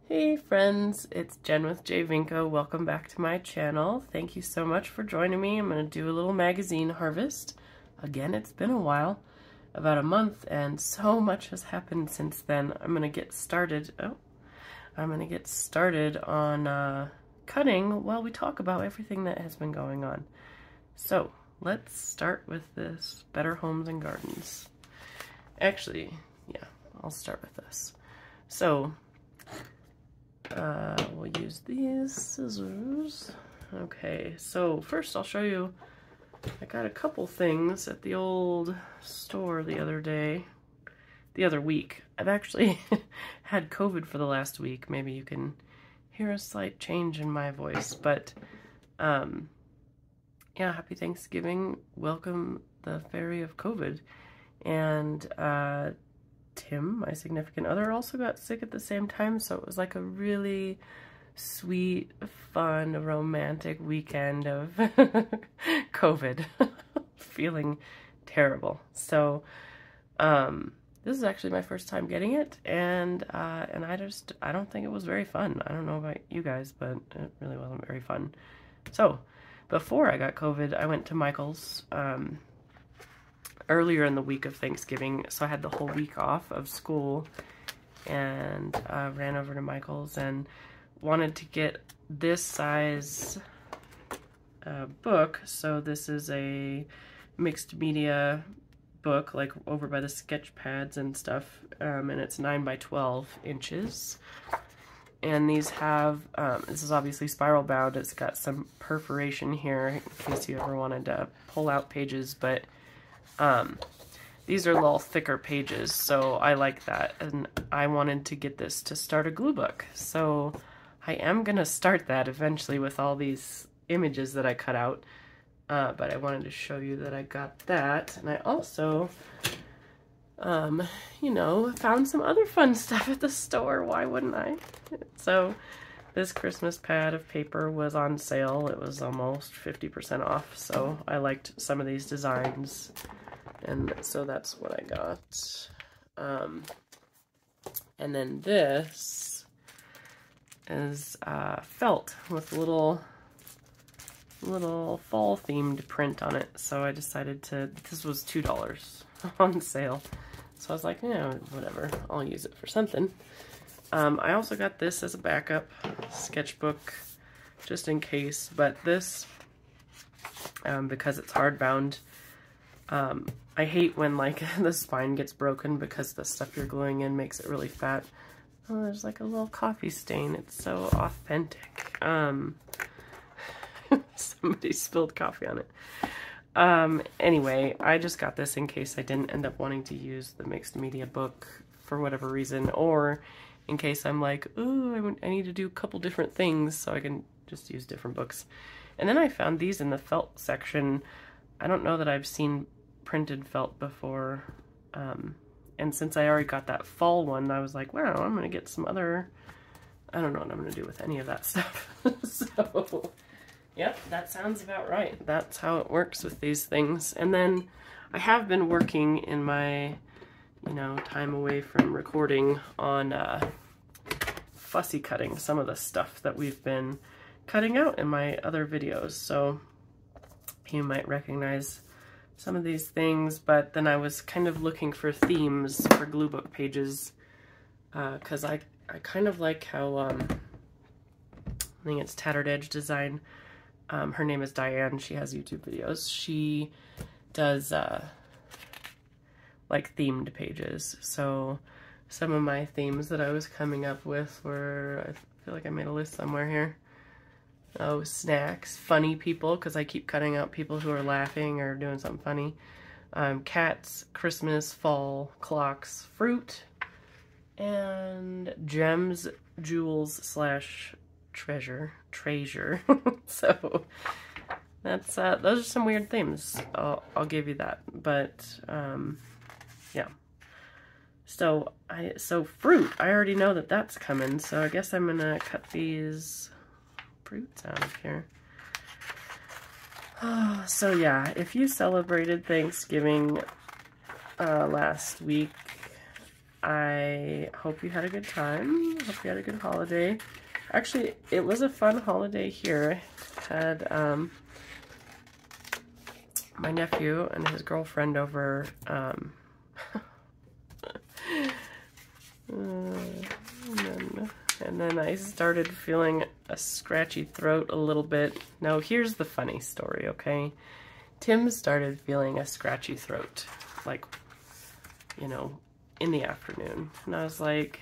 Hey friends, it's Jen with J Vinco. Welcome back to my channel. Thank you so much for joining me. I'm going to do a little magazine harvest. Again, it's been a while, about a month, and so much has happened since then. I'm going to get started. On cutting while we talk about everything that has been going on. So let's start with this Better Homes and Gardens. Actually, yeah, I'll start with this. So we'll use these scissors. Okay, so first I'll show you, I got a couple things at the old store the other week. I've actually had COVID for the last week. Maybe you can hear a slight change in my voice, but yeah, happy Thanksgiving. Welcome the fairy of COVID. And Tim, my significant other, also got sick at the same time, so it was like a really sweet, fun, romantic weekend of COVID. Feeling terrible. So this is actually my first time getting it, and I don't think it was very fun. I don't know about you guys, but it really wasn't very fun. So before I got COVID, I went to Michael's earlier in the week of Thanksgiving, so I had the whole week off of school and ran over to Michael's and wanted to get this size book. So this is a mixed media book, like over by the sketch pads and stuff, and it's 9 by 12 inches. And these have, this is obviously spiral bound. It's got some perforation here in case you ever wanted to pull out pages, but these are a little thicker pages, so I like that, and I wanted to get this to start a glue book. So I am gonna start that eventually with all these images that I cut out, but I wanted to show you that I got that. And I also, you know, found some other fun stuff at the store. Why wouldn't I? So this Christmas pad of paper was on sale. It was almost 50% off, so I liked some of these designs. And so that's what I got. And then this is felt with little fall themed print on it. So I decided to, this was $2 on sale. So I was like, yeah, whatever, I'll use it for something. I also got this as a backup sketchbook just in case, but this, because it's hardbound, I hate when like the spine gets broken because the stuff you're gluing in makes it really fat. Oh, there's like a little coffee stain. It's so authentic. Somebody spilled coffee on it. Anyway, I just got this in case I didn't end up wanting to use the mixed media book for whatever reason, or in case I'm like, ooh, I need to do a couple different things, so I can just use different books. And then I found these in the felt section. I don't know that I've seen printed felt before, and since I already got that fall one, I was like, wow, I'm gonna get some other, I don't know what I'm gonna do with any of that stuff. So yep, that sounds about right. That's how it works with these things. And then I have been working in my, you know, time away from recording on fussy cutting some of the stuff that we've been cutting out in my other videos. So you might recognize some of these things, but then I was kind of looking for themes for glue book pages, because I kind of like how, I think it's Tattered Edge Design. Her name is Diane. She has YouTube videos. She does like themed pages. So some of my themes that I was coming up with were, I feel like I made a list somewhere here. Oh, snacks, funny people, because I keep cutting out people who are laughing or doing something funny. Cats, Christmas, fall, clocks, fruit, and gems, jewels slash treasure. So that's those are some weird themes. I'll give you that. But yeah. So fruit. I already know that that's coming. So I guess I'm gonna cut these fruits out of here. So yeah, if you celebrated Thanksgiving last week, I hope you had a good time. Hope you had a good holiday. Actually, it was a fun holiday here. I had my nephew and his girlfriend over. And then I started feeling a scratchy throat a little bit. Now here's the funny story, okay? Tim started feeling a scratchy throat, like, you know, in the afternoon. And I was like,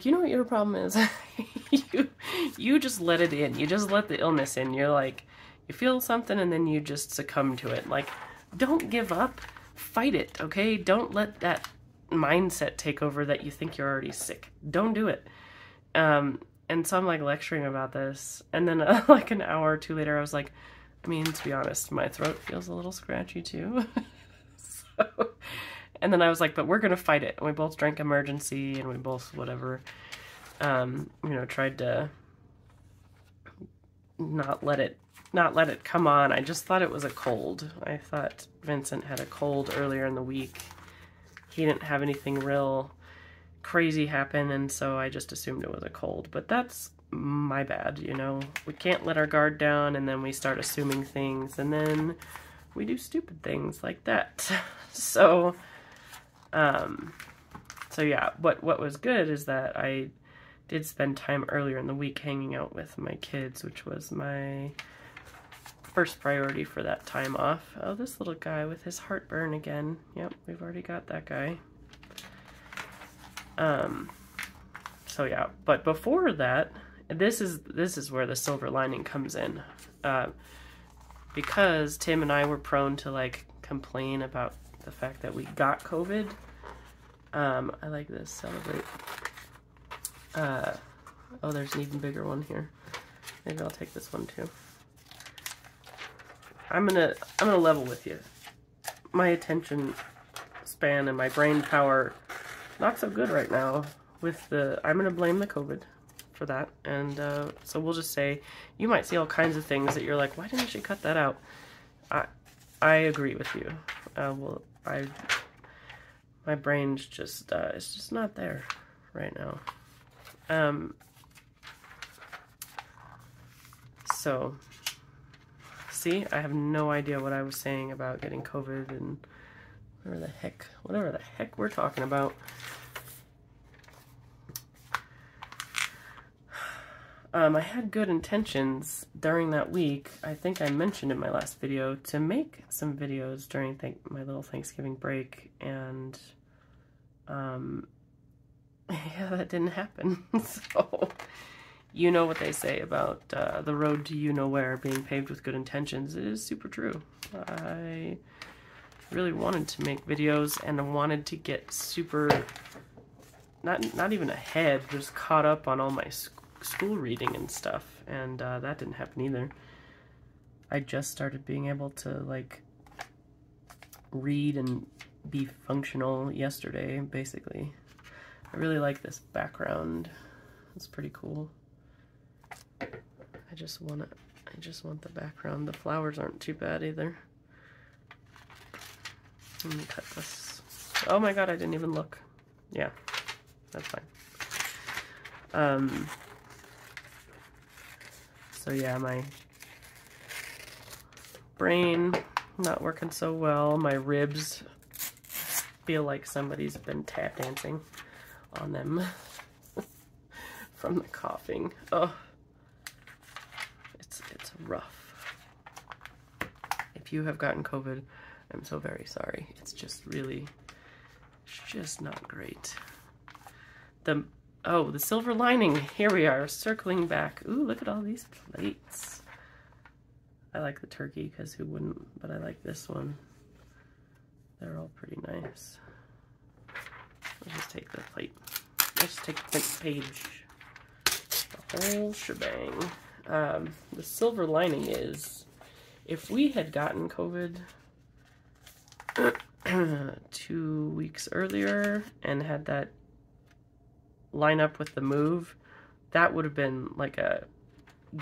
you know what your problem is? you just let it in. You just let the illness in. You're like, you feel something and then you just succumb to it. Like, don't give up. Fight it, okay? Don't let that mindset take over that you think you're already sick. Don't do it. And so I'm like lecturing about this, and then like an hour or two later I was like, I mean, to be honest, my throat feels a little scratchy too. So, and then I was like, but we're gonna fight it. And we both drank Emergency, and we both whatever, you know, tried to not let it come on. I just thought it was a cold. I thought Vincent had a cold earlier in the week. He didn't have anything real crazy happen, and so I just assumed it was a cold. But that's my bad, you know. We can't let our guard down, and then we start assuming things, and then we do stupid things like that. So yeah, what was good is that I did spend time earlier in the week hanging out with my kids, which was my first priority for that time off. Oh, this little guy with his heartburn again. Yep, we've already got that guy. So yeah, but before that, this is where the silver lining comes in. Because Tim and I were prone to like complain about the fact that we got COVID. I like this, celebrate. Oh, there's an even bigger one here. Maybe I'll take this one too. I'm gonna level with you. My attention span and my brain power, not so good right now with I'm gonna blame the COVID for that. And so we'll just say, you might see all kinds of things that you're like, why didn't you cut that out? I agree with you. My brain's just, it's just not there right now. So, see, I have no idea what I was saying about getting COVID and whatever the heck we're talking about. I had good intentions during that week. I think I mentioned in my last video to make some videos during my little Thanksgiving break, and yeah, that didn't happen. So, you know what they say about the road to you-know-where being paved with good intentions. It is super true. I really wanted to make videos, and I wanted to get super, not even ahead, just caught up on all my school reading and stuff, and that didn't happen either. I just started being able to like read and be functional yesterday, basically. I really like this background. It's pretty cool. I just want the background. The flowers aren't too bad either. Let me cut this. Oh my god, I didn't even look. Yeah, that's fine. So yeah, my brain not working so well. My ribs feel like somebody's been tap dancing on them from the coughing. Oh, it's rough. If you have gotten COVID, I'm so very sorry. It's just not great. Oh, the silver lining. Here we are, circling back. Ooh, look at all these plates. I like the turkey, because who wouldn't? But I like this one. They're all pretty nice. Let's just take the plate. Let's take the print page. The whole shebang. The silver lining is, if we had gotten COVID 2 weeks earlier and had that line up with the move, that would have been like a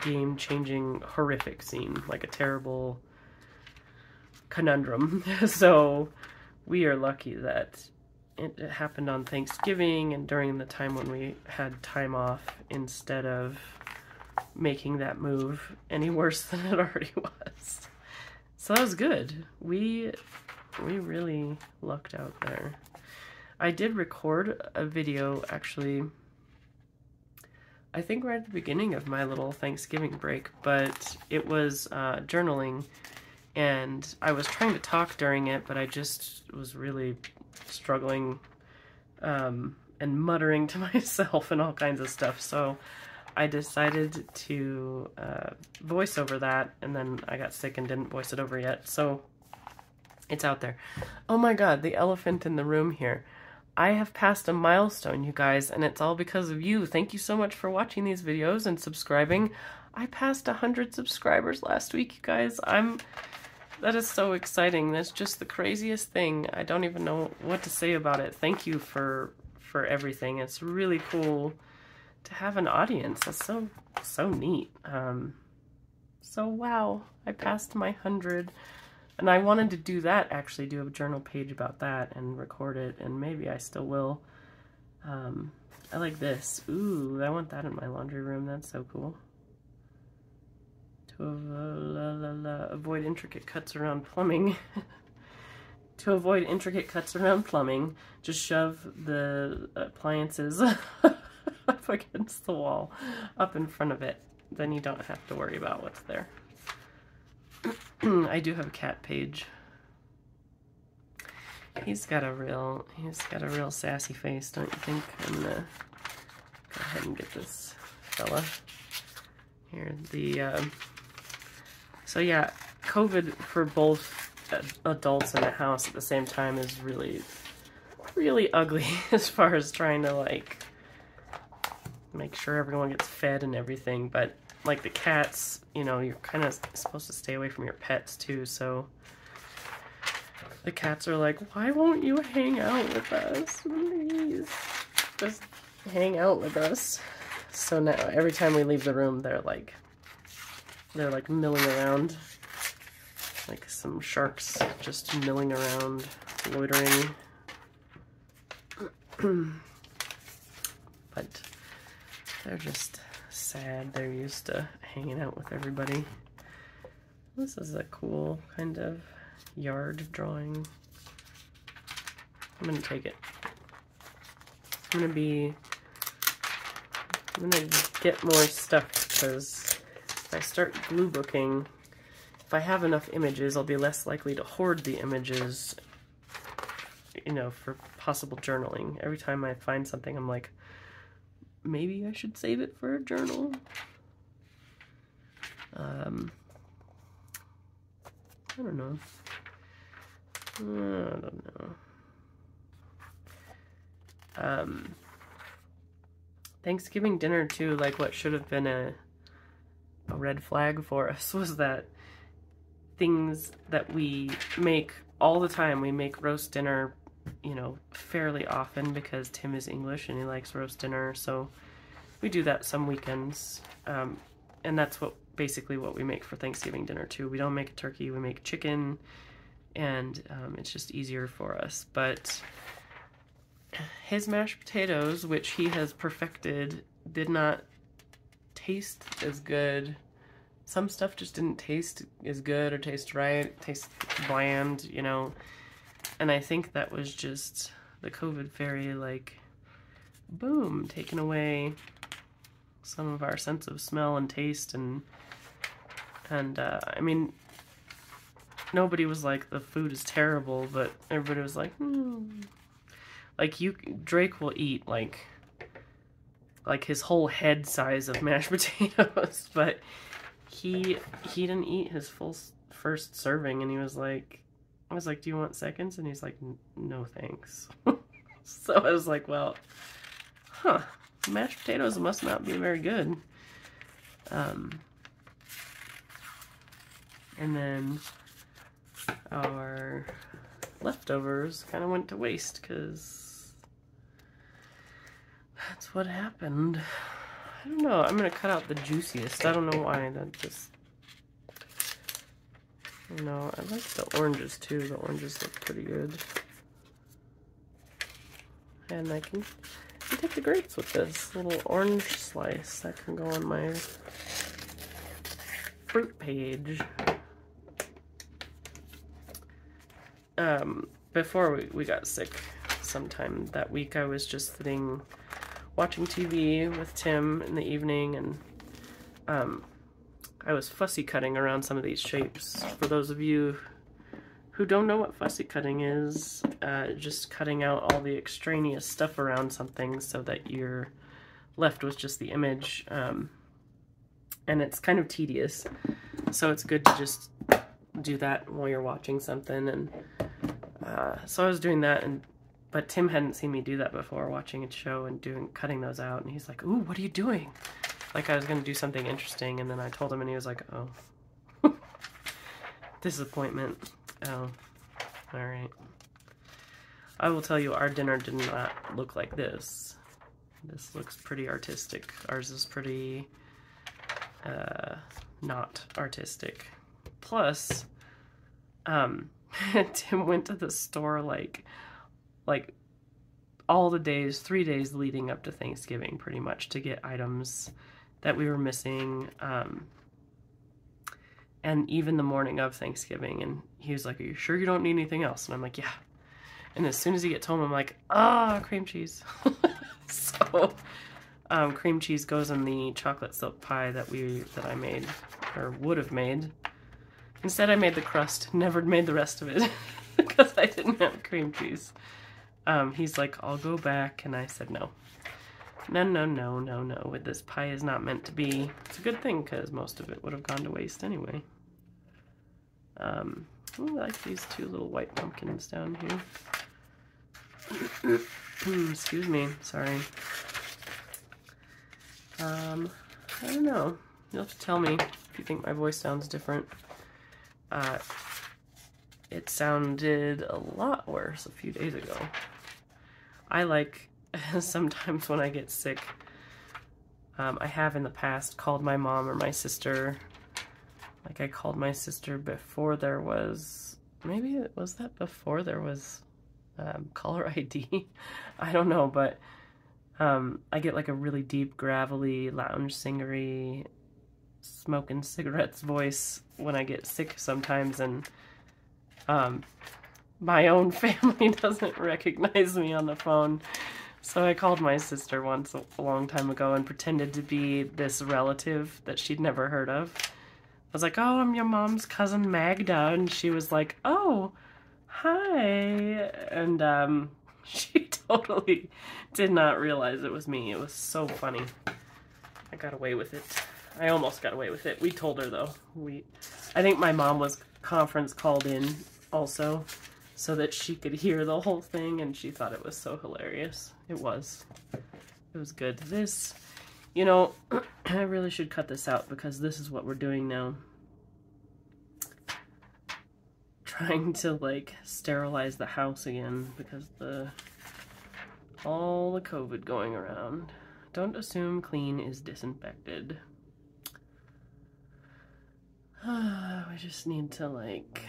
game-changing, horrific scene, like a terrible conundrum. So we are lucky that it happened on Thanksgiving and during the time when we had time off instead of making that move any worse than it already was. So that was good. We really lucked out there. I did record a video, actually, I think right at the beginning of my little Thanksgiving break, but it was journaling, and I was trying to talk during it, but I just was really struggling and muttering to myself and all kinds of stuff, so I decided to voice over that, and then I got sick and didn't voice it over yet, so it's out there. Oh my god, the elephant in the room here. I have passed a milestone, you guys, and it's all because of you. Thank you so much for watching these videos and subscribing. I passed 100 subscribers last week, you guys. That is so exciting. That's just the craziest thing. I don't even know what to say about it. Thank you for everything. It's really cool to have an audience. That's so neat. So wow, I passed my 100. And I wanted to do that, actually, do a journal page about that and record it, and maybe I still will. I like this. Ooh, I want that in my laundry room. That's so cool. To avoid intricate cuts around plumbing. To avoid intricate cuts around plumbing, just shove the appliances up against the wall, up in front of it. Then you don't have to worry about what's there. I do have a cat page. He's got a real sassy face, don't you think? I'm gonna go ahead and get this fella here. So yeah, COVID for both adults in the house at the same time is really, really ugly as far as trying to like make sure everyone gets fed and everything, but like the cats, you know, you're kind of supposed to stay away from your pets too, so the cats are like, why won't you hang out with us? Please, just hang out with us. So now every time we leave the room, they're like milling around, like some sharks just milling around, loitering. But they're just sad. They're used to hanging out with everybody. This is a cool kind of yard drawing. I'm gonna take it. I'm gonna get more stuff because if I start glue booking, if I have enough images, I'll be less likely to hoard the images, you know, for possible journaling. Every time I find something, I'm like, maybe I should save it for a journal. I don't know. Thanksgiving dinner too, like what should have been a red flag for us was that things that we make all the time, we make roast dinner, you know, fairly often because Tim is English and he likes roast dinner, so we do that some weekends, and that's basically what we make for Thanksgiving dinner too. We don't make a turkey, we make chicken, and it's just easier for us. But his mashed potatoes, which he has perfected, did not taste as good. Some stuff just didn't taste as good or taste right, taste bland, you know. And I think that was just the COVID fairy, like, boom, taking away some of our sense of smell and taste, and I mean, nobody was like, the food is terrible, but everybody was like, like, Drake will eat, like his whole head size of mashed potatoes, but he didn't eat his first serving, and he was like, I was like, do you want seconds? And he's like, no thanks. So I was like, well, mashed potatoes must not be very good. And then our leftovers kind of went to waste because that's what happened. I don't know. I'm going to cut out the juiciest. I don't know why. That just... No, I like the oranges too. The oranges look pretty good. And I can take the grapes with this little orange slice that can go on my fruit page. Before we got sick sometime that week, I was just sitting watching TV with Tim in the evening, and I was fussy cutting around some of these shapes. For those of you who don't know what fussy cutting is, just cutting out all the extraneous stuff around something so that you're left with just the image. And it's kind of tedious, so it's good to just do that while you're watching something. And so I was doing that, but Tim hadn't seen me do that before, watching a show and cutting those out, and he's like, "Ooh, what are you doing?" Like I was gonna do something interesting, and then I told him, and he was like, "Oh." Disappointment. Oh, all right. I will tell you, our dinner did not look like this. This looks pretty artistic. Ours is pretty not artistic. Plus, Tim went to the store like all the days, 3 days leading up to Thanksgiving, pretty much, to get items that we were missing, and even the morning of Thanksgiving. And he was like, "Are you sure you don't need anything else?" And I'm like, "Yeah." And as soon as he gets home, I'm like, cream cheese. So cream cheese goes in the chocolate silk pie that I made, or would have made. Instead, I made the crust, never made the rest of it because I didn't have cream cheese. He's like, "I'll go back," and I said no. No. This pie is not meant to be. It's a good thing because most of it would have gone to waste anyway. I like these two little white pumpkins down here. Excuse me, sorry. I don't know. You'll have to tell me if you think my voice sounds different. It sounded a lot worse a few days ago. I like, sometimes when I get sick, I have in the past called my mom or my sister. Like I called my sister before there was, maybe was that before there was caller ID? I don't know, but I get like a really deep, gravelly, lounge singery, smoking cigarettes voice when I get sick sometimes, and my own family doesn't recognize me on the phone. So I called my sister once a long time ago and pretended to be this relative that she'd never heard of. I was like, "Oh, I'm your mom's cousin Magda," and she was like, "Oh, hi," and she totally did not realize it was me. It was so funny. I got away with it. I almost got away with it. We told her though. I think my mom was conference called in also, so that she could hear the whole thing, and she thought it was so hilarious. It was good. This, you know, I really should cut this out because this is what we're doing now. Trying to like sterilize the house again because all the COVID going around. Don't assume clean is disinfected. We just need to like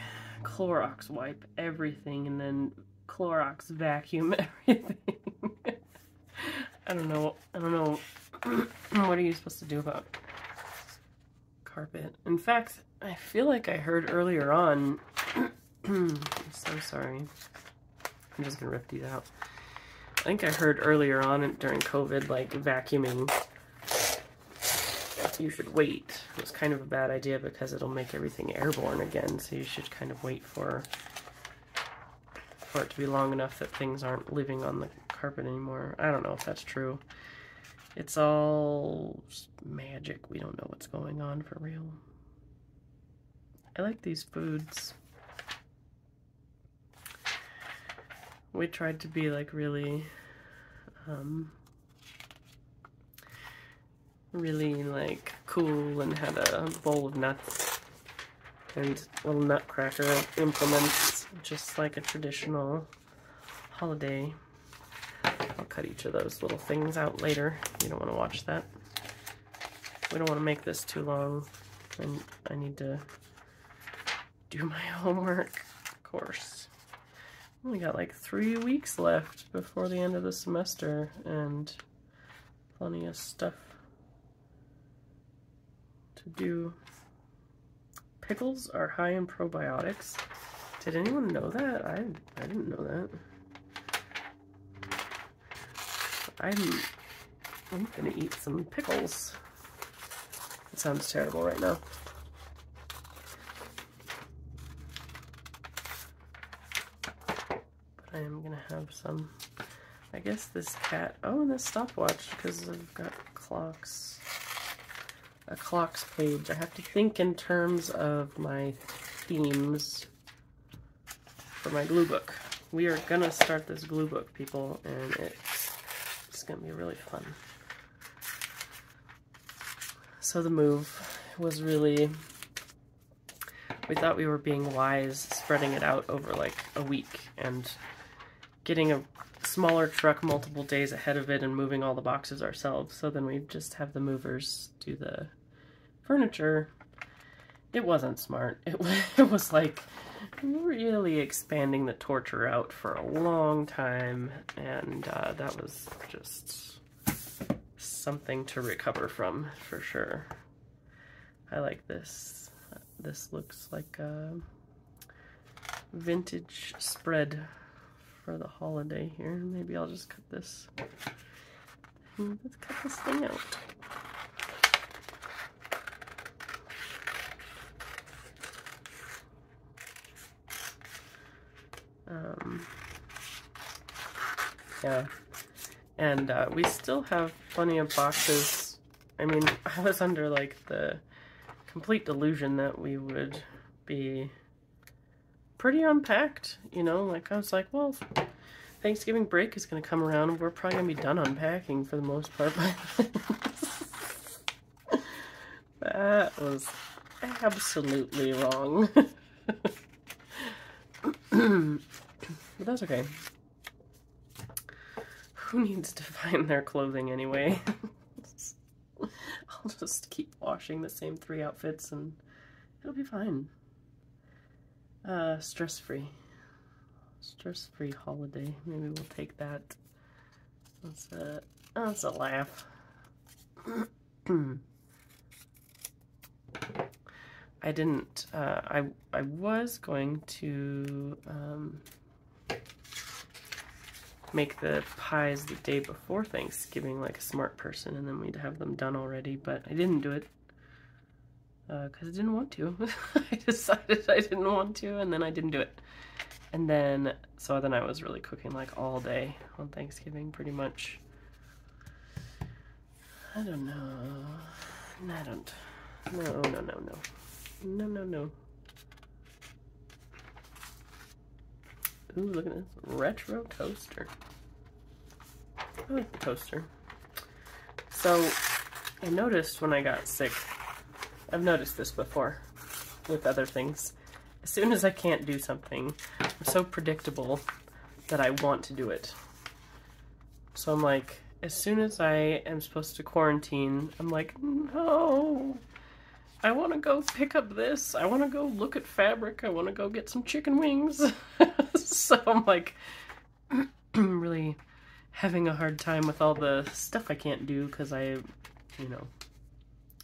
Clorox wipe everything and then Clorox vacuum everything. I don't know. What are you supposed to do about carpet? In fact, I feel like I heard earlier on, I'm so sorry. I'm just gonna rip these out. I think I heard earlier on during COVID, like vacuuming, you should wait. It was kind of a bad idea because it'll make everything airborne again, so you should kind of wait for it to be long enough that things aren't living on the carpet anymore. I don't know if that's true. It's all magic. We don't know what's going on for real. I like these foods. We tried to be like really like cool and had a bowl of nuts and little nutcracker implements, just like a traditional holiday. I'll cut each of those little things out later. You don't want to watch that. We don't want to make this too long, and I need to do my homework, of course. Only got like 3 weeks left before the end of the semester and plenty of stuff to do. Pickles are high in probiotics. Did anyone know that? I didn't know that. I'm gonna eat some pickles. It sounds terrible right now. But I am gonna have some. I guess this cat, oh, and this stopwatch, because I've got clocks. A clocks page. I have to think in terms of my themes for my glue book. We are gonna start this glue book, people, and it's gonna be really fun. So the move was really, we thought we were being wise, spreading it out over like a week and getting a smaller truck multiple days ahead of it and moving all the boxes ourselves. So then we just have the movers do the furniture. It wasn't smart. It was like really expanding the torture out for a long time, and that was just something to recover from for sure. I like this. This looks like a vintage spread for the holiday here. Maybe I'll just cut this. Let's cut this thing out. Yeah, and we still have plenty of boxes. I mean, I was under like the complete delusion that we would be pretty unpacked, you know, like I was like, well, Thanksgiving break is going to come around and we're probably going to be done unpacking for the most part. That was absolutely wrong. But that's okay. Who needs to find their clothing anyway? I'll just keep washing the same 3 outfits and it'll be fine. Stress-free. Stress-free holiday. Maybe we'll take that. That's a laugh. I didn't, I was going to, make the pies the day before Thanksgiving like a smart person, and then we'd have them done already, but I didn't do it because I didn't want to. I decided I didn't want to, and then I didn't do it. And then, so then I was really cooking like all day on Thanksgiving pretty much. I don't know. I don't. No. Ooh, look at this retro toaster. I like the toaster. So, I noticed when I got sick, I've noticed this before with other things. As soon as I can't do something, I'm so predictable that I want to do it. So I'm like, as soon as I am supposed to quarantine, I'm like, no, I want to go pick up this. I want to go look at fabric. I want to go get some chicken wings. So I'm like really having a hard time with all the stuff I can't do because I, you know,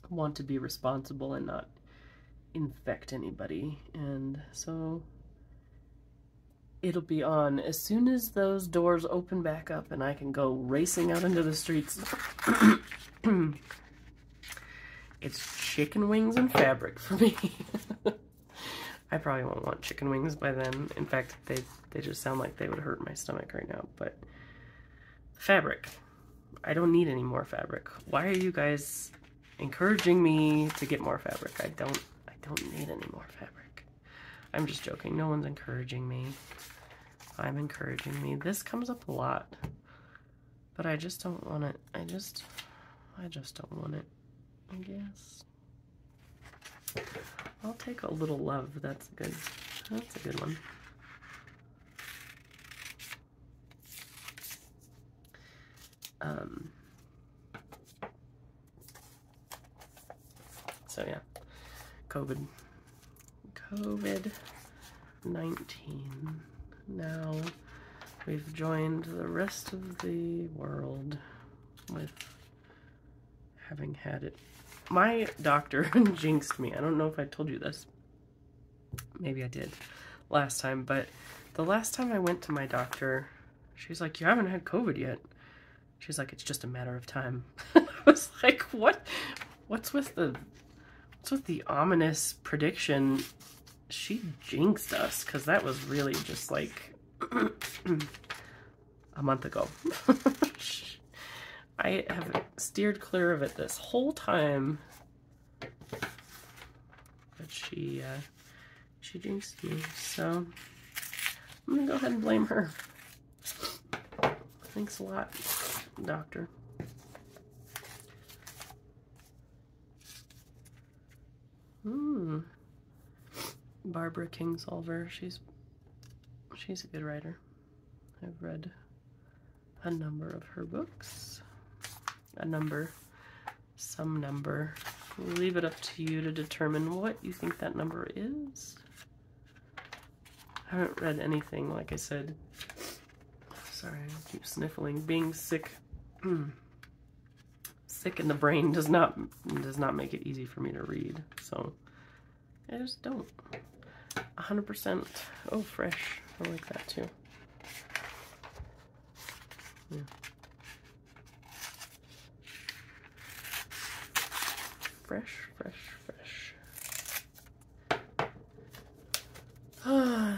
want to be responsible and not infect anybody. And so it'll be on as soon as those doors open back up and I can go racing out into the streets. It's chicken wings and fabric for me. I probably won't want chicken wings by then. In fact, they just sound like they would hurt my stomach right now. But fabric. I don't need any more fabric. Why are you guys encouraging me to get more fabric? I don't need any more fabric. I'm just joking. No one's encouraging me. I'm encouraging me. This comes up a lot. But I just don't want it. I just don't want it, I guess. I'll take a little love. That's a good one. So yeah, COVID-19. now we've joined the rest of the world with having had it. My doctor jinxed me. I don't know if I told you this. Maybe I did last time, but the last time I went to my doctor, she's like, "You haven't had COVID yet." She's like, "It's just a matter of time." I was like, what's with the ominous prediction? She jinxed us, because that was really just like a month ago. I have steered clear of it this whole time, but she jinxed me, so I'm gonna go ahead and blame her. Thanks a lot, doctor. Barbara Kingsolver, she's a good writer. I've read a number of her books. Some number. We'll leave it up to you to determine what you think that number is. I haven't read anything, like I said. Sorry, I keep sniffling. Being sick, sick in the brain does not make it easy for me to read. So I just don't. 100%. Oh, fresh. I like that too. Yeah. Fresh.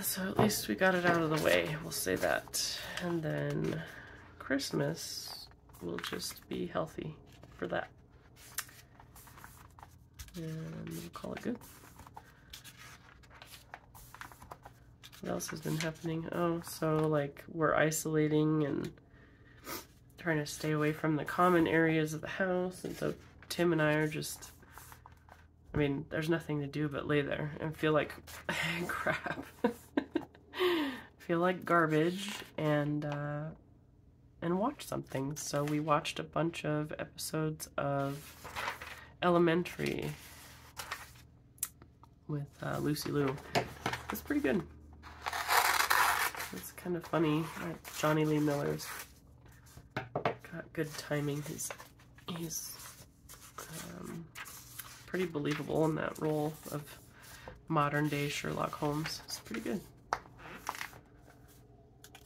So at least we got it out of the way. We'll say that. And then Christmas will just be healthy for that. And we'll call it good. What else has been happening? Oh, so like we're isolating and trying to stay away from the common areas of the house, and so Tim and I are just, I mean, there's nothing to do but lay there and feel like crap. Feel like garbage and watch something. So we watched a bunch of episodes of Elementary with Lucy Liu. It's pretty good. It's kind of funny. Johnny Lee Miller's got good timing. He's pretty believable in that role of modern day Sherlock Holmes. It's pretty good.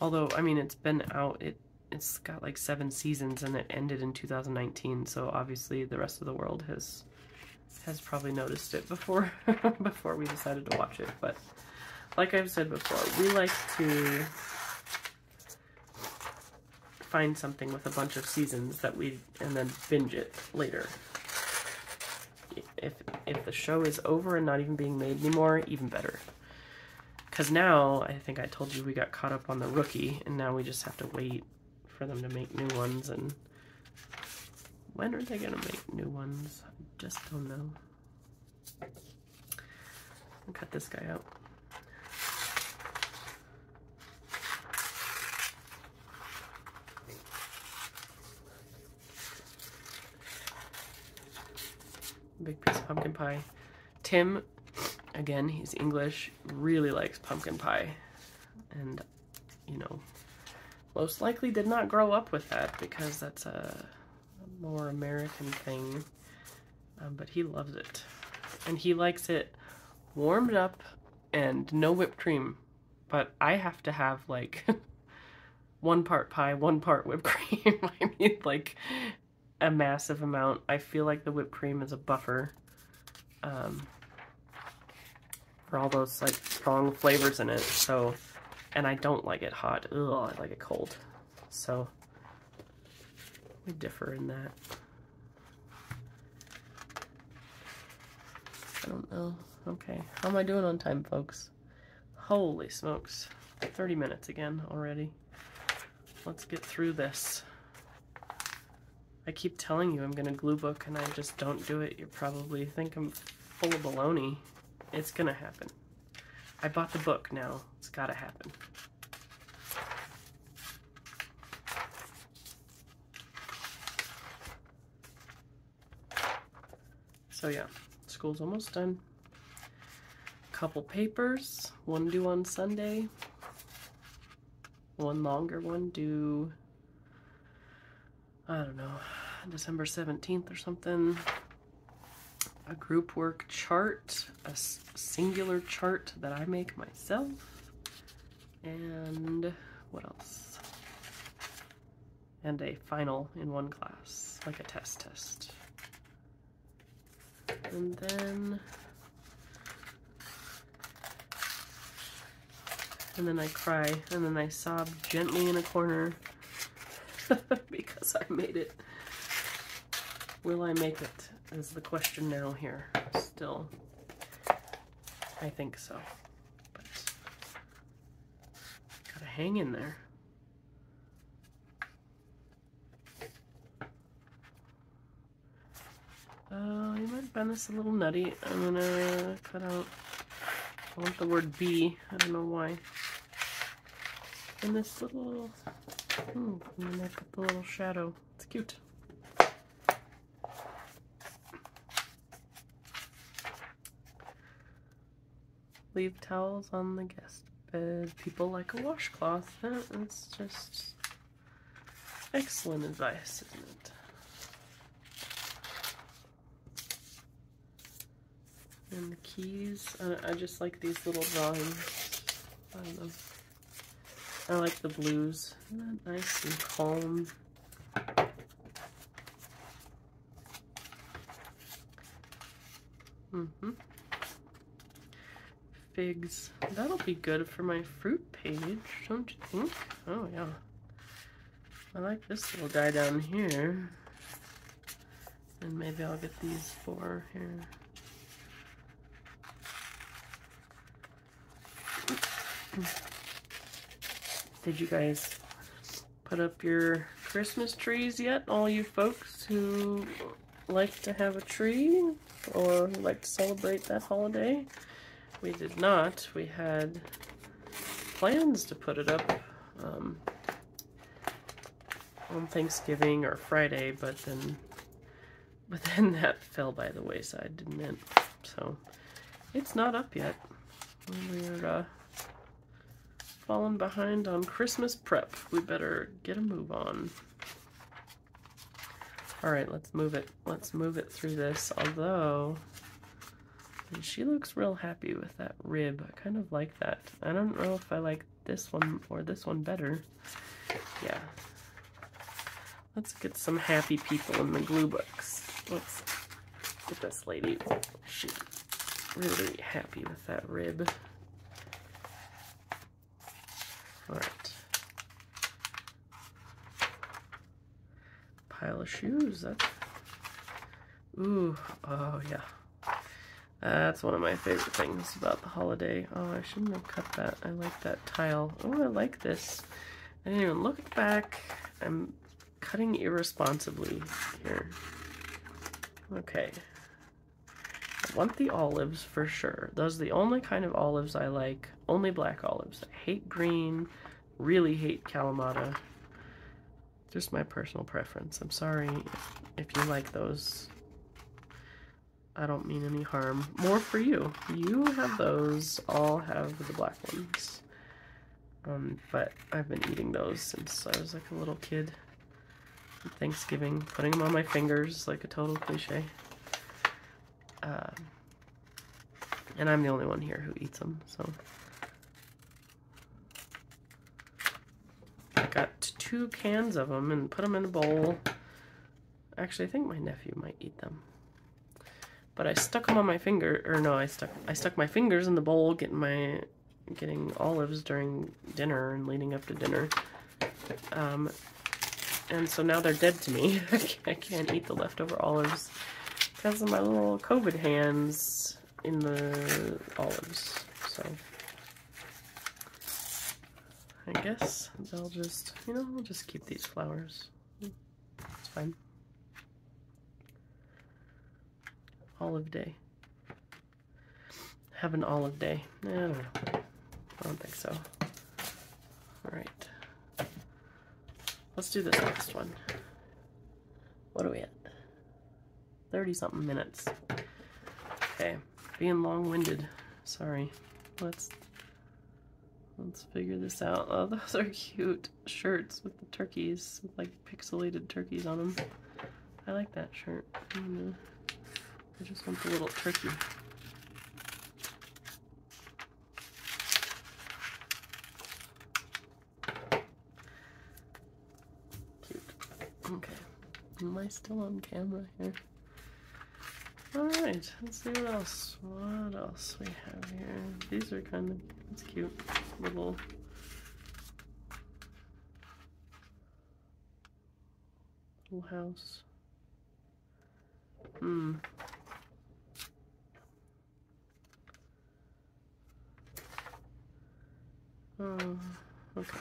Although, I mean, it's been out, it's got like 7 seasons and it ended in 2019, so obviously the rest of the world has probably noticed it before before we decided to watch it. But like I've said before, we like to find something with a bunch of seasons and then binge it later. If the show is over and not even being made anymore, even better. Because now, I think I told you we got caught up on The Rookie, and now we just have to wait for them to make new ones, and when are they going to make new ones? I just don't know. I'll cut this guy out. Big piece of pumpkin pie. Tim, again, he's English, really likes pumpkin pie. And, you know, most likely did not grow up with that because that's a more American thing. But he loves it. And he likes it warmed up and no whipped cream. But I have to have, like, 1 part pie, 1 part whipped cream. I mean, like, a massive amount. I feel like the whipped cream is a buffer for all those like strong flavors in it. So, and I don't like it hot. Ugh, I like it cold. So we differ in that. I don't know. Okay, how am I doing on time, folks? Holy smokes, 30 minutes again already. Let's get through this. I keep telling you I'm gonna glue book and I just don't do it. You probably think I'm full of baloney. It's gonna happen. I bought the book now. It's gotta happen. So yeah, school's almost done. Couple papers, one due on Sunday. one longer one due, I don't know, December 17th or something. A group work chart, a singular chart that I make myself, and what else? And a final in one class, like a test. And then I cry, and then I sob gently in a corner because I made it. Will I make it is the question now here. Still, I think so, but gotta hang in there. You might find this a little nutty. I'm gonna cut out, I want the word B, I don't know why. And this little, and then I put the little shadow. It's cute. Leave towels on the guest bed. People like a washcloth. That's just excellent advice, isn't it? And the keys. I just like these little drawings. I don't know. I like the blues. Isn't that nice and calm? Figs. That'll be good for my fruit page, don't you think? Oh yeah. I like this little guy down here. And maybe I'll get these 4 here. Did you guys put up your Christmas trees yet? All you folks who like to have a tree or who like to celebrate that holiday? We did not. We had plans to put it up on Thanksgiving or Friday, but then that fell by the wayside, didn't it? So it's not up yet. We're falling behind on Christmas prep. We better get a move on. All right, let's move it. Let's move it through this. Although, and she looks real happy with that rib. I kind of like that. I don't know if I like this one or this one better. Yeah. Let's get some happy people in the glue books. Let's get this lady. She's really happy with that rib. All right. Pile of shoes. That's... Ooh. Oh, yeah. That's one of my favorite things about the holiday. Oh, I shouldn't have cut that. I like that tile. Oh, I like this. I didn't even look back. I'm cutting irresponsibly here. Okay. I want the olives for sure. Those are the only kind of olives I like. Only black olives. I hate green. Really hate Kalamata. Just my personal preference. I'm sorry if you like those. I don't mean any harm. More for you. You have those. I'll have the black ones. But I've been eating those since I was like a little kid. Thanksgiving, putting them on my fingers like a total cliche. And I'm the only one here who eats them, so. I got 2 cans of them and put them in a bowl. Actually, I think my nephew might eat them. But I stuck them on my finger, or no, I stuck my fingers in the bowl getting olives during dinner and leading up to dinner. And so now they're dead to me. I can't eat the leftover olives because of my little COVID hands in the olives. So I guess they'll just, I'll just keep these flowers. It's fine. Olive day. Have an olive day. I don't know. I don't think so. Alright. Let's do this next one. What are we at? 30-something minutes. Okay. Being long-winded. Sorry. let's figure this out. Oh, those are cute shirts with the turkeys, with like pixelated turkeys on them. I like that shirt. I just want the little turkey. Cute. Okay. Am I still on camera here? Alright, let's see what else. What else we have here? These are kind of, it's cute. Little house. Oh, okay.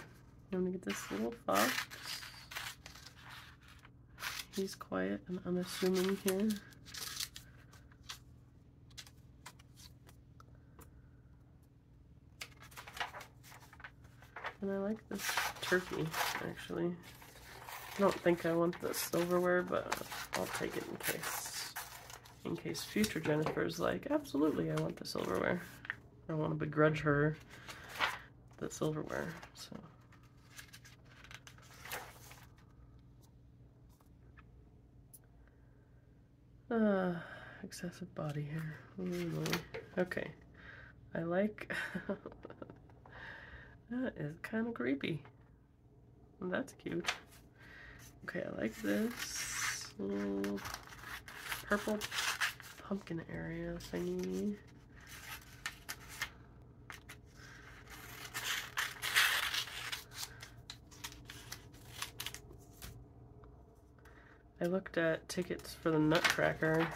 I'm gonna get this little fox. He's quiet and unassuming here. And I like this turkey, actually. I don't think I want the silverware, but I'll take it in case. In case future Jennifer's like, absolutely, I want the silverware. I don't want to begrudge her the silverware, so. Excessive body hair. Okay. I like... That is kind of creepy. That's cute. Okay, I like this little purple pumpkin area thingy. I looked at tickets for the Nutcracker,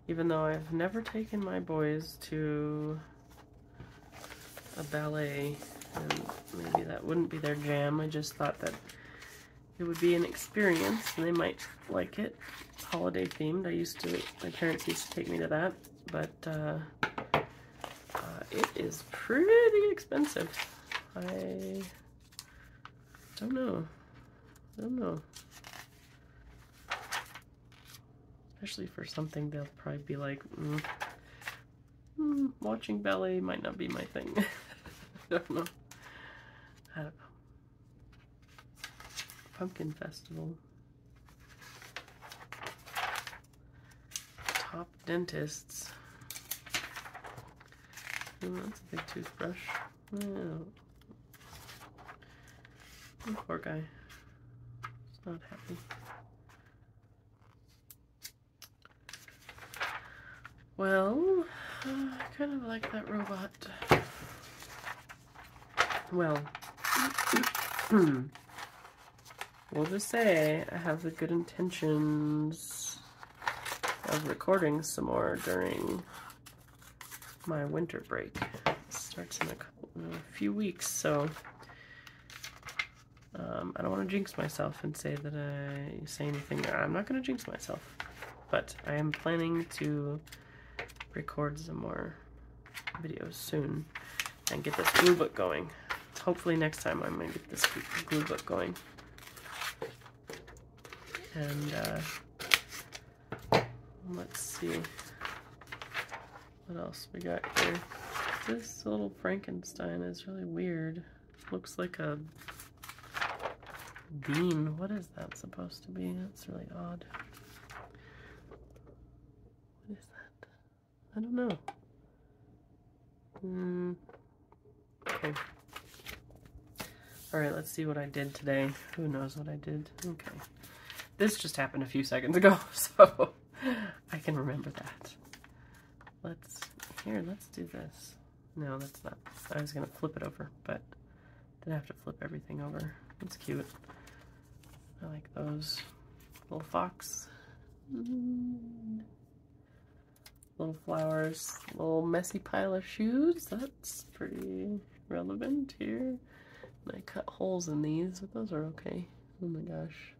even though I've never taken my boys to a ballet, and maybe that wouldn't be their jam. I just thought that it would be an experience and they might like it. Holiday themed. My parents used to take me to that, but it is pretty expensive. I don't know. Especially for something they'll probably be like, watching ballet might not be my thing. I don't know. Pumpkin Festival. Top dentists. Ooh, that's a big toothbrush. Oh. Oh, poor guy. He's not happy. Well, I kind of like that robot. Well, we'll just say I have the good intentions of recording some more during my winter break. It starts in a few weeks, so I don't want to jinx myself and say that I say anything. I'm not going to jinx myself, but I am planning to record some more videos soon and get this glue book going. Hopefully next time I'm going to get this glue book going. And let's see what else we got here. This little Frankenstein is really weird. Looks like a bean. What is that supposed to be? That's really odd. What is that? I don't know. Okay. Alright, let's see what I did today. Who knows what I did? Okay. This just happened a few seconds ago, so I can remember that. Let's do this. No, that's not. I was going to flip it over, but didn't have to flip everything over. It's cute. I like those. Little fox. Little flowers. Little messy pile of shoes. That's pretty relevant here. And I cut holes in these, but those are okay. Oh my gosh.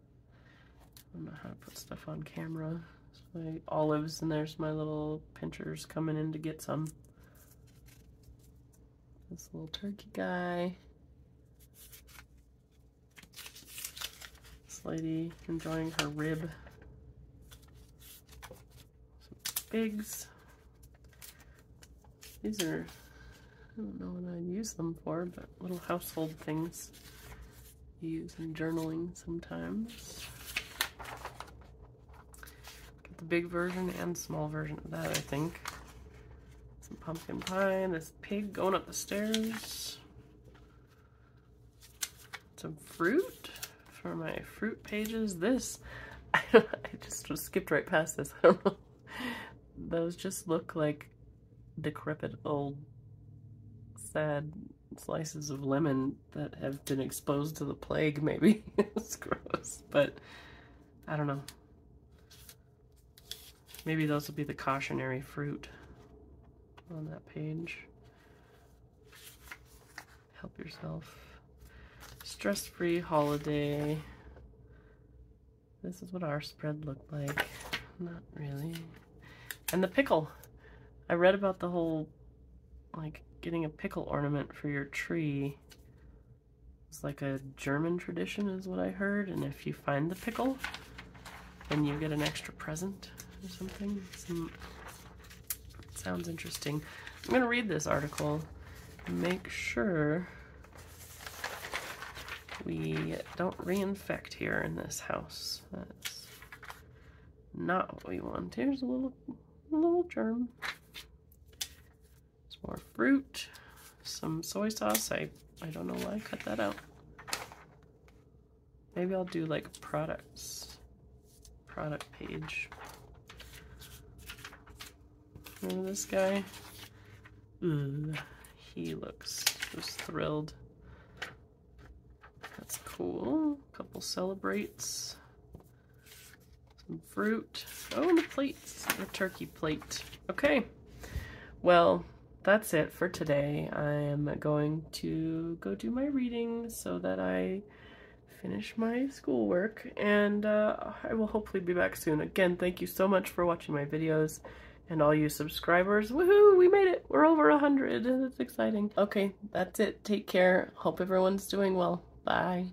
I don't know how to put stuff on camera. There's my olives, and there's my little pinchers coming in to get some. This little turkey guy. This lady enjoying her rib. Some pigs. These are don't know what I'd use them for, but little household things you use in journaling sometimes. Get the big version and small version of that, I think. Some pumpkin pie, this pig going up the stairs. Some fruit for my fruit pages. This, I just skipped right past this. I don't know. Those just look like decrepit old sad slices of lemon that have been exposed to the plague, maybe. It's gross, but I don't know. Maybe those will be the cautionary fruit on that page. Help yourself. Stress-free holiday. This is what our spread looked like. Not really. And the pickle. I read about the whole, like, getting a pickle ornament for your tree. It's like a German tradition is what I heard, and if you find the pickle, then you get an extra present or something. Sounds interesting. I'm gonna read this article and make sure we don't reinfect here in this house. That's not what we want. Here's a little germ. Some more fruit, some soy sauce. I don't know why I cut that out. Maybe I'll do like product page. Remember this guy? Ugh, he looks just thrilled. That's cool. A couple celebrates. Some fruit. Oh, and the plates. The turkey plate. Okay. Well, that's it for today. I am going to go do my reading so that I finish my schoolwork, and I will hopefully be back soon. Again, thank you so much for watching my videos, and all you subscribers. Woohoo! We made it! We're over 100. That's exciting. Okay, that's it. Take care. Hope everyone's doing well. Bye.